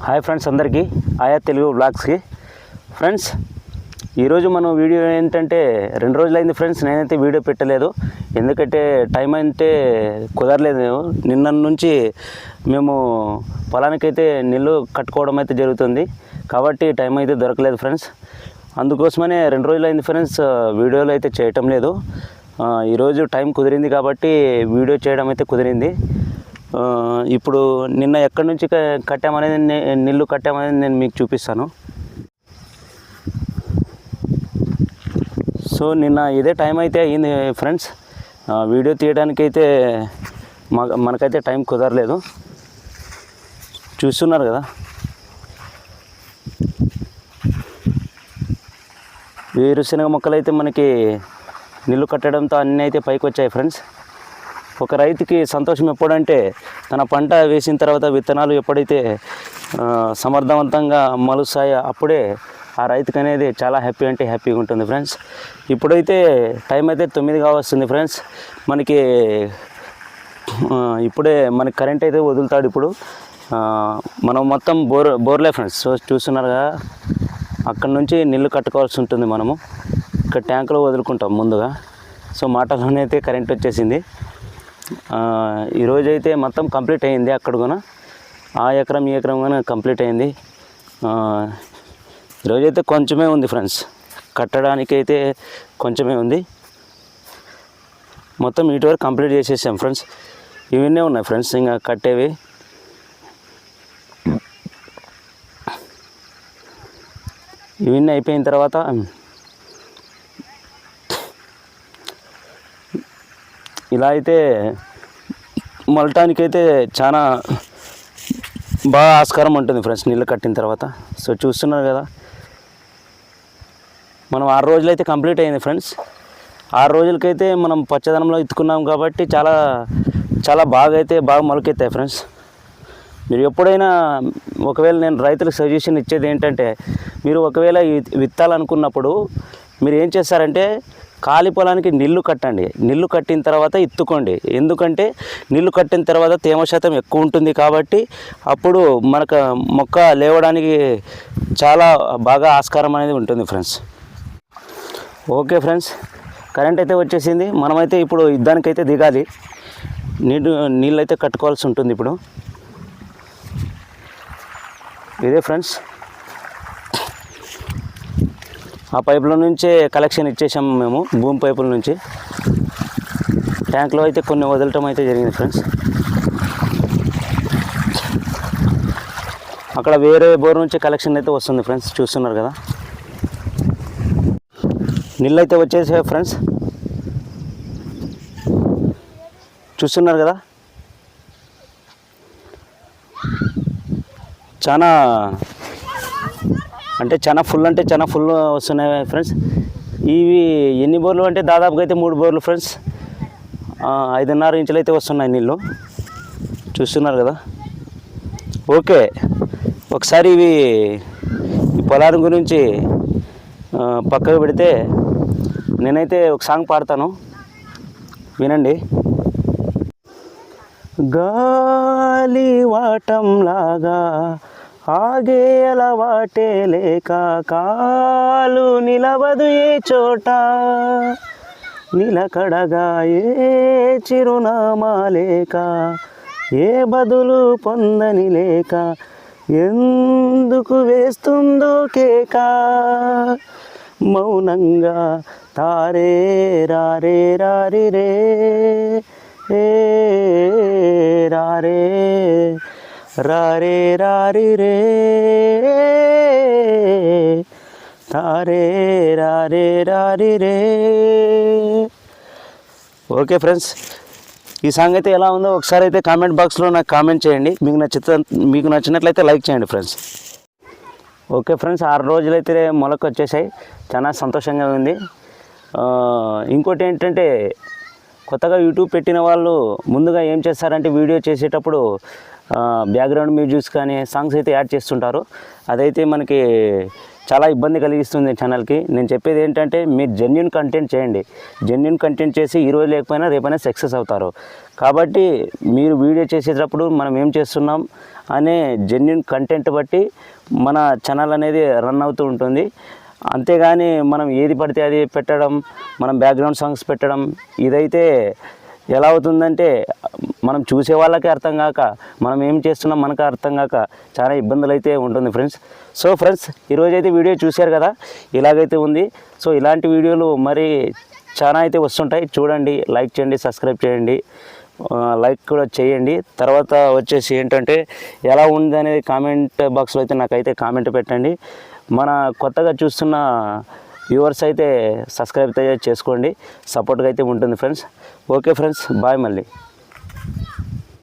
Hi friends, అందరికీ ఆయా Telugu బ్లాగ్స్కి. Friends, ఈరోజు మనం వీడియో ఏంటంటే 2 రోజులైంది ఫ్రెండ్స్, నేనైతే వీడియో పెట్టలేదు. ఎందుకంటే టైం అయితే కుదరలేదు. నిన్న నుంచి మేము పొలానికైతే నీళ్ళు కట్టుకోవడం అయితే జరుగుతుంది కాబట్టి టైం అయితే దొరకలేదు ఫ్రెండ్స్. అందుకోసమనే 2 రోజులైంది ఫ్రెండ్స్ వీడియోలు అయితే చేయటం లేదు. ఈరోజు టైం కుదిరింది కాబట్టి వీడియో చేయడం అయితే కుదిరింది. ఇప్పుడు నిన్న ఎక్కడి నుంచి కట్టామనేది నీళ్ళు కట్టామనేది నేను మీకు చూపిస్తాను. సో నిన్న ఇదే టైం అయితే అయింది ఫ్రెండ్స్. వీడియో తీయడానికైతే మనకైతే టైం కుదరలేదు. చూస్తున్నారు కదా, వేరుశనగ మొక్కలు అయితే మనకి నీళ్ళు కట్టడంతో అన్నీ అయితే పైకి వచ్చాయి ఫ్రెండ్స్. ఒక రైతుకి సంతోషం ఎప్పుడంటే తన పంట వేసిన తర్వాత విత్తనాలు ఎప్పుడైతే సమర్థవంతంగా మలుస్తాయో అప్పుడే ఆ రైతుకి అనేది చాలా హ్యాపీగా ఉంటుంది ఫ్రెండ్స్. ఇప్పుడైతే టైం అయితే 9 కావస్తుంది ఫ్రెండ్స్. మనకి ఇప్పుడే మనకి కరెంట్ అయితే వదులుతాడు. ఇప్పుడు మనం మొత్తం బోర్లే ఫ్రెండ్స్. సో చూస్తున్నారు కదా, అక్కడ నుంచి నీళ్ళు కట్టుకోవాల్సి ఉంటుంది. మనము ఇక్కడ ట్యాంకులో వదులుకుంటాం ముందుగా. సో మాటలోనే అయితే కరెంట్ వచ్చేసింది. ఈరోజు అయితే మొత్తం కంప్లీట్ అయింది. అక్కడ కూడా ఆ ఎకరం ఈ ఎకరం కూడా కంప్లీట్ అయింది. ఈరోజైతే కొంచెమే ఉంది ఫ్రెండ్స్, కట్టడానికైతే కొంచెమే ఉంది. మొత్తం ఇటు వరకు కంప్లీట్ చేసేసాం ఫ్రెండ్స్. ఇవన్నీ ఉన్నాయి ఫ్రెండ్స్ ఇంకా కట్టేవి. ఇవన్నీ అయిపోయిన తర్వాత ఇలా అయితే మలటానికైతే చాలా బాగా ఆస్కారం ఉంటుంది ఫ్రెండ్స్ నీళ్ళు కట్టిన తర్వాత. సో చూస్తున్నారు కదా, మనం 6 రోజులైతే కంప్లీట్ అయింది ఫ్రెండ్స్. 6 రోజులకైతే మనం పచ్చదనంలో ఇత్తుకున్నాం కాబట్టి చాలా బాగా మొలకెత్తాయి ఫ్రెండ్స్. మీరు ఎప్పుడైనా ఒకవేళ నేను రైతులకు సజెషన్ ఇచ్చేది ఏంటంటే, మీరు ఒకవేళ విత్తాలనుకున్నప్పుడు మీరు ఏం చేస్తారంటే ఖాళీ పొలానికి నీళ్లు కట్టండి. నీళ్లు కట్టిన తర్వాత ఇత్తుకోండి. ఎందుకంటే నీళ్లు కట్టిన తర్వాత తేమ శాతం ఎక్కువ ఉంటుంది కాబట్టి అప్పుడు మనకు మొక్క లేవడానికి చాలా బాగా ఆస్కారం అనేది ఉంటుంది ఫ్రెండ్స్. ఓకే ఫ్రెండ్స్, కరెంట్ అయితే వచ్చేసింది. మనమైతే ఇప్పుడు యుద్ధానికైతే దిగాలి. నీళ్ళు అయితే కట్టుకోవాల్సి ఉంటుంది. ఇప్పుడు ఇదే ఫ్రెండ్స్, ఆ పైపుల నుంచే కలెక్షన్ ఇచ్చేసాము మేము. భూమి పైపుల నుంచి ట్యాంక్లో అయితే కొన్ని వదలటం అయితే జరిగింది ఫ్రెండ్స్. అక్కడ వేరే బోర్ నుంచి కలెక్షన్ అయితే వస్తుంది ఫ్రెండ్స్. చూస్తున్నారు కదా, నీళ్ళు అయితే వచ్చేసాయి ఫ్రెండ్స్. చూస్తున్నారు కదా, చాలా ఫుల్ వస్తున్నాయి ఫ్రెండ్స్. ఇవి ఎన్ని బోర్లు అంటే దాదాపుగా అయితే 3 బోర్లు ఫ్రెండ్స్. 5.5 ఇంచులు అయితే వస్తున్నాయి నీళ్ళు. చూస్తున్నారు కదా. ఓకే, ఒకసారి ఈ పొలాల గురించి పక్కకు పెడితే నేనైతే ఒక సాంగ్ పాడతాను, వినండి. గాలి వాటంలాగా ఆగే అలవాటే లేక కాలు నిలవదు ఏ చోట, నిలకడగా ఏ చిరునామా లేక, ఏ బదులు పొందని లేక, ఎందుకు వేస్తుందో కేక, మౌనంగా తారే రారే రారి రే రారే రారే రారి రే తారే రారే రారి రే. ఓకే ఫ్రెండ్స్, ఈ సాంగ్ అయితే ఎలా ఉందో ఒకసారి అయితే కామెంట్ బాక్స్లో నాకు కామెంట్ చేయండి. మీకు నచ్చినట్లయితే లైక్ చేయండి ఫ్రెండ్స్. ఓకే ఫ్రెండ్స్, 6 రోజులైతే మొలక వచ్చేసాయి. చాలా సంతోషంగా ఉంది. ఇంకోటి ఏంటంటే, కొత్తగా యూట్యూబ్ పెట్టిన వాళ్ళు ముందుగా ఏం చేస్తారంటే వీడియో చేసేటప్పుడు బ్యాక్గ్రౌండ్ మ్యూజిక్స్ కానీ సాంగ్స్ అయితే యాడ్ చేస్తుంటారు. అదైతే మనకి చాలా ఇబ్బంది కలిగిస్తుంది ఛానల్కి. నేను చెప్పేది ఏంటంటే మీరు జెన్యున్ కంటెంట్ చేయండి. జెన్యున్ కంటెంట్ చేసి ఈరోజు లేకపోయినా రేపైనా సక్సెస్ అవుతారు. కాబట్టి మీరు వీడియో చేసేటప్పుడు మనం ఏం చేస్తున్నాం అనే జెన్యున్ కంటెంట్ బట్టి మన ఛానల్ అనేది రన్ అవుతూ ఉంటుంది. అంతేగాని మనం ఏది పడితే అది పెట్టడం, మనం బ్యాక్గ్రౌండ్ సాంగ్స్ పెట్టడం, ఇదైతే ఎలా అవుతుందంటే మనం చూసే వాళ్ళకే అర్థం కాక మనం ఏం చేస్తున్నాం మనకు అర్థం కాక చాలా ఇబ్బందులు అయితే ఉంటుంది ఫ్రెండ్స్. సో ఫ్రెండ్స్, ఈరోజైతే వీడియో చూశారు కదా, ఇలాగైతే ఉంది. సో ఇలాంటి వీడియోలు మరి చాలా అయితే వస్తుంటాయి. చూడండి, లైక్ చేయండి, సబ్స్క్రైబ్ చేయండి, లైక్ కూడా చేయండి. తర్వాత వచ్చేసి ఏంటంటే ఎలా ఉంది అనేది కామెంట్ బాక్స్లో అయితే నాకైతే కామెంట్ పెట్టండి. మన కొత్తగా చూస్తున్న వ్యూవర్స్ అయితే సబ్స్క్రైబ్ అయితే చేసుకోండి, సపోర్ట్గా అయితే ఉంటుంది ఫ్రెండ్స్. ఓకే ఫ్రెండ్స్, బాయ్ మళ్ళీ.